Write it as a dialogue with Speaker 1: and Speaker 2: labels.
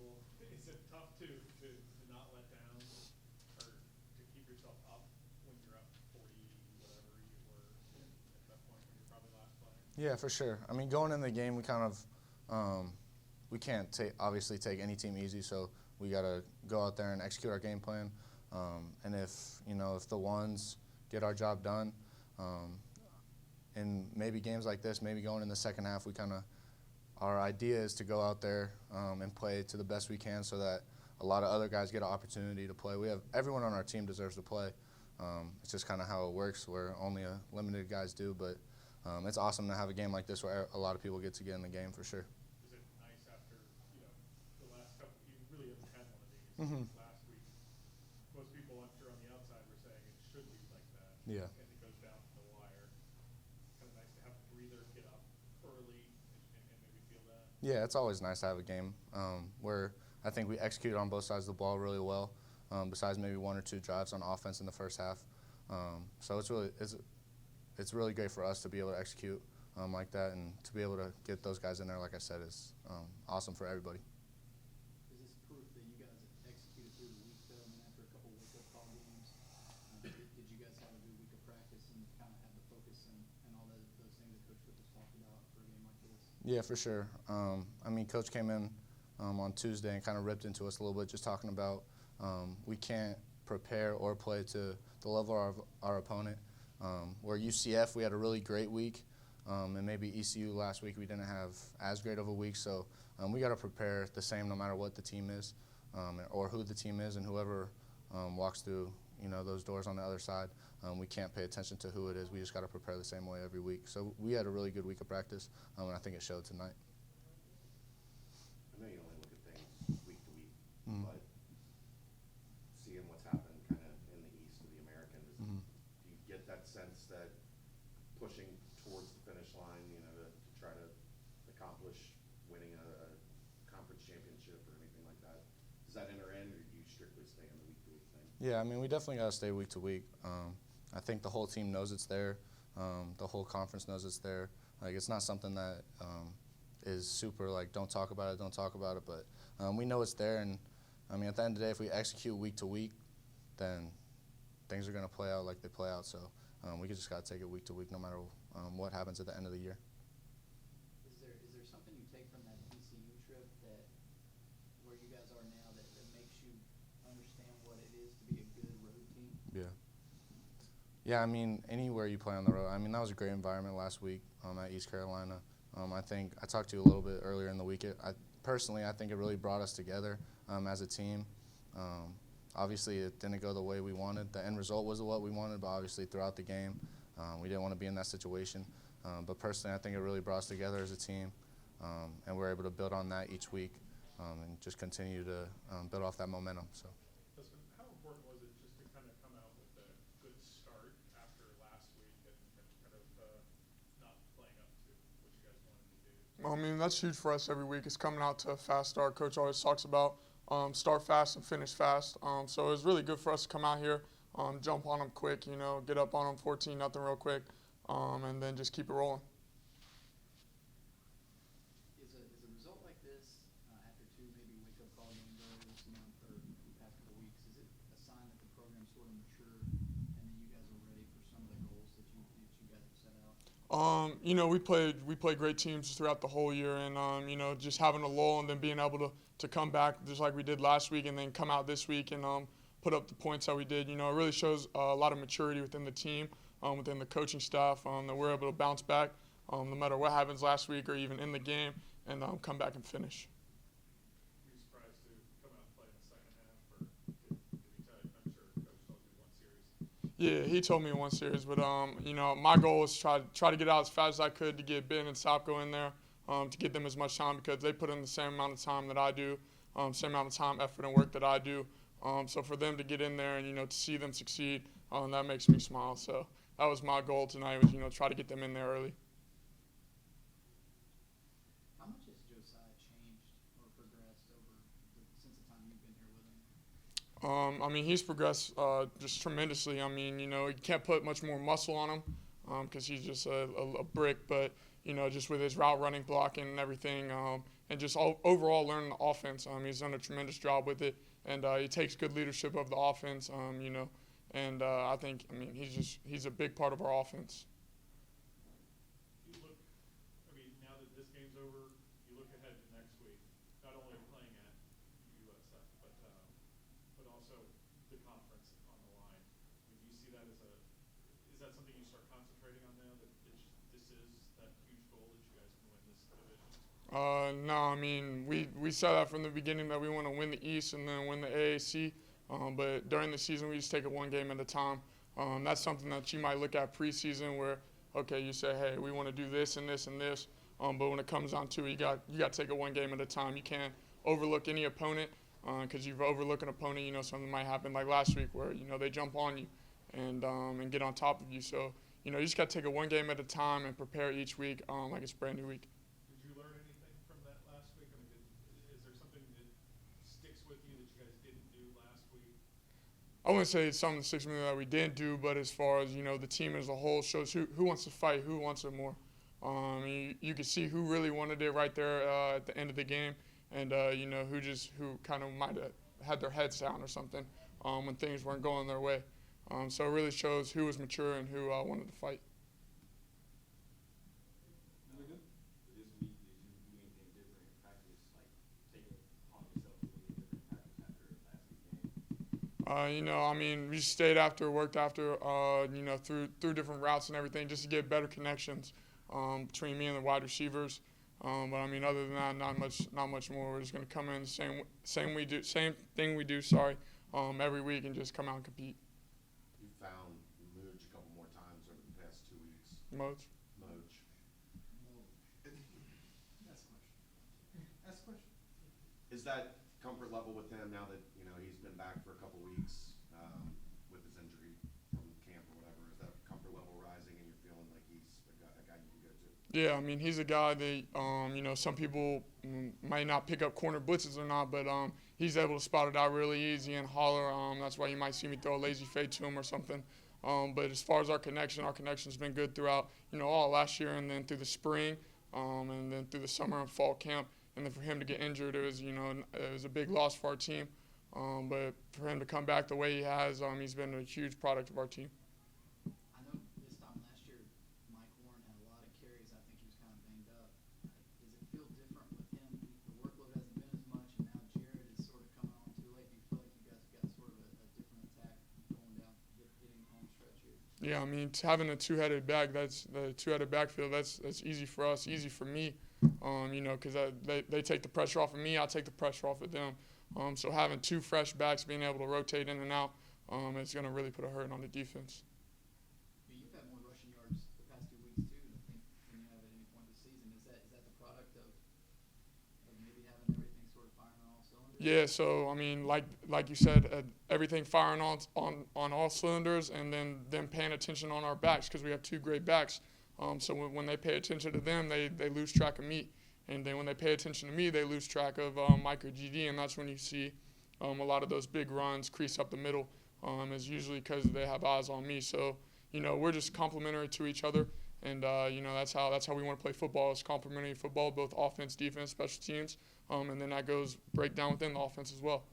Speaker 1: schedule. Is it tough to not let down or to keep yourself up when you're up 40, whatever you were at that point when you're probably last playing?
Speaker 2: Yeah, for sure. I mean, going in the game, we kind of we can't obviously take any team easy, so we got to go out there and execute our game plan. And if the ones get our job done, in maybe games like this, maybe going in the second half, our idea is to go out there and play to the best we can so that a lot of other guys get an opportunity to play. Everyone on our team deserves to play. It's just kind of how it works, where only a limited guys do. But it's awesome to have a game like this where a lot of people get to get in the game for sure.
Speaker 1: Is it nice after the last couple? You really haven't had one of these last week. Most people, I'm sure, on the outside were saying it should be like that.
Speaker 2: Yeah.
Speaker 1: And it goes down to the wire. Kind of nice to have a breather, get up early, and maybe feel that.
Speaker 2: Yeah, it's always nice to have a game where I think we executed on both sides of the ball really well, besides maybe one or two drives on offense in the first half. So it's really great for us to be able to execute like that, and to be able to get those guys in there, like I said, is awesome for everybody.
Speaker 3: Is this proof that you guys executed through the week, though? I mean, after a couple of wake-up call games, did you guys have a good week of practice and kind of have the focus and all those things that Coach Whip has talked about for a game like this?
Speaker 2: Yeah, for sure. I mean, Coach came in on Tuesday and kind of ripped into us a little bit, just talking about we can't prepare or play to the level of our opponent. Where UCF, we had a really great week, and maybe ECU last week we didn't have as great of a week. So we got to prepare the same no matter what the team is, or who the team is, and whoever walks through those doors on the other side. We can't pay attention to who it is. We just got to prepare the same way every week. So we had a really good week of practice, and I think it showed tonight.
Speaker 4: I know you only look at things week to week, but seeing what's happened kind of in the East of the Americans, do you get that sense that pushing towards the finish line, to try to accomplish winning a conference championship or anything like that, does that enter in, or do you strictly stay in the week-to-week thing?
Speaker 2: Yeah, I mean, we definitely got to stay week to week. I think the whole team knows it's there. The whole conference knows it's there. Like, it's not something that is super, like, don't talk about it. But we know it's there. And, I mean, at the end of the day, if we execute week to week, then things are going to play out like they play out. So we just got to take it week to week no matter what happens at the end of the year.
Speaker 3: Is there something you take from that ECU trip that where you guys are now that makes you understand what it is to be a good road team?
Speaker 2: Yeah. Yeah, I mean, anywhere you play on the road. I mean, that was a great environment last week at East Carolina. I think I talked to you a little bit earlier in the week. I think it really brought us together as a team. Obviously, it didn't go the way we wanted. The end result wasn't what we wanted, but obviously throughout the game, we didn't want to be in that situation. But personally, I think it really brought us together as a team, and we're able to build on that each week and just continue to build off that momentum. So.
Speaker 1: Desmond, how important was it just to kind of come out with a good start after last week and kind of not playing up to what you guys wanted to do?
Speaker 5: I mean, that's huge for us every week. It's coming out to a fast start. Coach always talks about start fast and finish fast. So it was really good for us to come out here, jump on them quick, get up on them 14-0 real quick, and then just keep it rolling.
Speaker 3: Is a result like this, after two maybe wake-up call games earlier this month or the past couple weeks, is it a sign that the program's sort of matured and that you guys are ready for some of the goals that you guys have set out?
Speaker 5: We played great teams throughout the whole year, and just having a lull and then being able to come back just like we did last week, and then come out this week and put up the points that we did. It really shows a lot of maturity within the team, within the coaching staff, that we're able to bounce back no matter what happens last week or even in the game, and come back and finish.
Speaker 1: Were you surprised to come out and play in the second half, or did he tell you? I'm sure Coach told you one series.
Speaker 5: Yeah, he told me in one series, but my goal was to try to get out as fast as I could to get Ben and Sopko in there, to get them as much time, because they put in the same amount of time that I do, same amount of time, effort, and work that I do. So for them to get in there and to see them succeed, that makes me smile. So that was my goal tonight, was try to get them in there early.
Speaker 3: How much has Josiah changed or progressed since the time you've been here with him?
Speaker 5: I mean, he's progressed just tremendously. I mean, you can't put much more muscle on him because he's just a brick. But, just with his route running, blocking, and everything, and just overall learning the offense. He's done a tremendous job with it, and he takes good leadership of the offense, and I think, he's a big part of our offense.
Speaker 1: You look, now that this game's over, you look ahead to next week, not only playing at USF, but also the conference on the line. Do you see that is that something you start concentrating on now, that this is that huge goal that you guys can win this division?
Speaker 5: No, we said that from the beginning that we want to win the East and then win the AAC. But during the season, we just take it one game at a time. That's something that you might look at preseason where, okay, you say, hey, we want to do this and this and this. But when it comes down to it, you got to take it one game at a time. You can't overlook any opponent because you've overlooked an opponent. Something might happen like last week where, they jump on you and get on top of you. So, you just got to take it one game at a time and prepare each week like it's a brand new week.
Speaker 1: Did you learn anything from that last week? Is there something that sticks with you that you guys didn't do last week?
Speaker 5: I wouldn't say it's something that sticks with me that we didn't do, but as far as, the team as a whole shows who wants to fight, who wants it more. You could see who really wanted it right there at the end of the game, and, who kind of might have had their heads down or something when things weren't going their way. So it really shows who was mature and who wanted to fight.
Speaker 6: This week, did you do anything different in practice, like take it upon yourself to win a different practice after last week's game?
Speaker 5: We stayed after, worked after, through different routes and everything just to get better connections between me and the wide receivers. But other than that, not much more. We're just gonna come in the same thing we do. Every week and just come out and compete.
Speaker 4: You found Moj a couple more times over the past 2 weeks.
Speaker 5: Moj.
Speaker 3: Ask a question.
Speaker 4: Is that comfort level with him now that, he's been back for a couple weeks with his injury from camp or whatever? Is that comfort level rising and you're feeling like he's a guy you can go to?
Speaker 5: Yeah, he's a guy that, some people might not pick up corner blitzes or not, but he's able to spot it out really easy and holler. That's why you might see me throw a lazy fade to him or something. But as far as our connection's been good throughout, all last year and then through the spring and then through the summer and fall camp. And then for him to get injured, it was a big loss for our team. But for him to come back the way he has, he's been a huge product of our team.
Speaker 3: I know this time last year, Mike Warren had a lot of carries. I think he was kind of banged up. Does it feel different with him? The workload hasn't been as much, and now Jared is sort of coming on too late. Do you feel like you guys have got sort of a different attack going down, getting the home stretch here?
Speaker 5: Yeah, having a two-headed back, the two-headed backfield, that's easy for us, easy for me, because they take the pressure off of me, I take the pressure off of them. So having two fresh backs, being able to rotate in and out, it's going to really put a hurt on the defense.
Speaker 3: You've had more rushing yards the past 2 weeks too, I think, than you have at any point this season. Is that the product of maybe having everything sort of firing on all cylinders?
Speaker 5: Yeah, so like you said, everything firing on all cylinders, and then them paying attention on our backs because we have two great backs. So when they pay attention to them, they lose track of me. And then when they pay attention to me, they lose track of Mike or GD, and that's when you see a lot of those big runs crease up the middle. Is usually because they have eyes on me. So we're just complementary to each other, and that's how we want to play football. It's complementary football, both offense, defense, special teams, and then that goes break down within the offense as well.